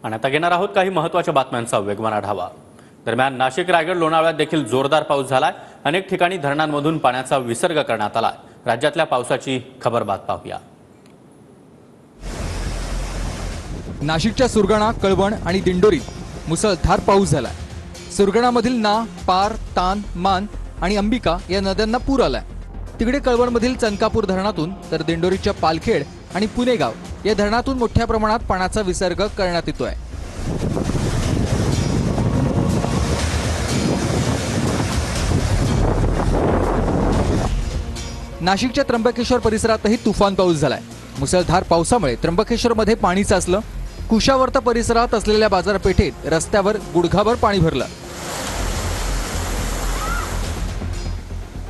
आणि आता घेणार आहोत काही महत्त्वाच्या बातम्यांचा वेगवान आढावा। दरम्यान नाशिक, रायगड, लोणावळ्यात देखील जोरदार पाऊस झालाय। अनेक ठिकाणी धरणांमधून पाण्याचा विसर्ग करण्यात आलाय। राज्यातल्या पावसाची खबरबात पाहूया। नाशिकच्या सुरगाणा, कळवण आणि दिंडोरीत मुसळधार पाऊस झालाय। सुरगाणामधील ना, पार, तान, मान आणि अंबिका या नद्यांना पूर आलाय। तिकडे कळवणमधील चनकापूर धरणातून तर दिंडोरीच्या पालखेड आणि पुणेगाव या धरणातून मोठ्या प्रमाणात पाण्याचा विसर्ग करण्यात येतोय। नाशिकच्या त्र्यंबकेश्वर परिसरातही तुफान पाऊस झालाय। मुसळधार पावसामुळे त्र्यंबकेश्वरमध्ये पाणी साचलं। कुशावर्त परिसरात असलेल्या बाजारपेठेत रस्त्यावर गुडघाभर पाणी भरलं।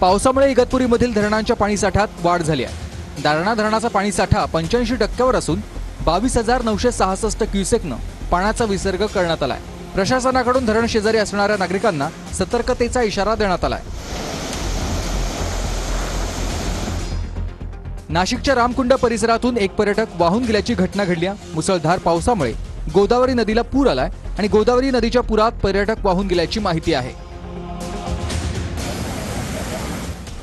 पावसामुळे इगतपुरीमधील धरणांच्या पाणीसाठ्यात वाढ झाली आहे। दारणा धरणाचा पाणीसाठा 85% असून 22,966 क्युसेकनं पाण्याचा विसर्ग करण्यात आलाय। प्रशासनाकडून धरण शेजारी असणाऱ्या नागरिकांना सतर्कतेचा इशारा देण्यात आलाय। नाशिकच्या रामकुंड परिसरातून एक पर्यटक वाहून गेल्याची घटना घडली आहे। मुसळधार पावसामुळे गोदावरी नदीला पूर आलाय आणि गोदावरी नदीच्या पुरात पर्यटक वाहून गेल्याची माहिती आहे।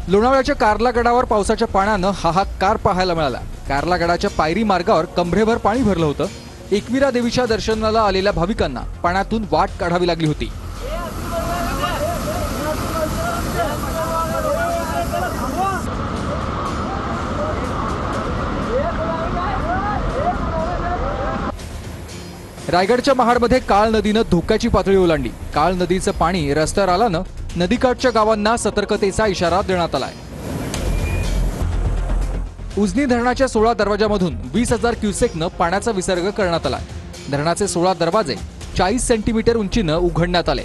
लोणावळ्याच्या कार्ला गडावर पावसाच्या पाण्यानं हाहाकार पाहायला मिळाला। कार्ला गडाच्या पायरी मार्गावर कंबरेभर पाणी भरलं होतं। एकविरा देवीच्या दर्शनाला आलेल्या भाविकांना पाण्यातून वाट काढावी लागली होती। रायगडच्या महाडमध्ये काळ नदीनं धोक्याची पातळी ओलांडली। काळ नदीचं पाणी रस्त्यावर आल्यानं नदीकाठच्या गावांना सतर्कतेचा इशारा देण्यात आलाय। उजनी धरणाच्या 16 दरवाजामधून 20,000 क्युसेकनं पाण्याचा विसर्ग करण्यात आला। धरणाचे 16 दरवाजे 40 सेंटीमीटर उंचीनं उघडण्यात आले।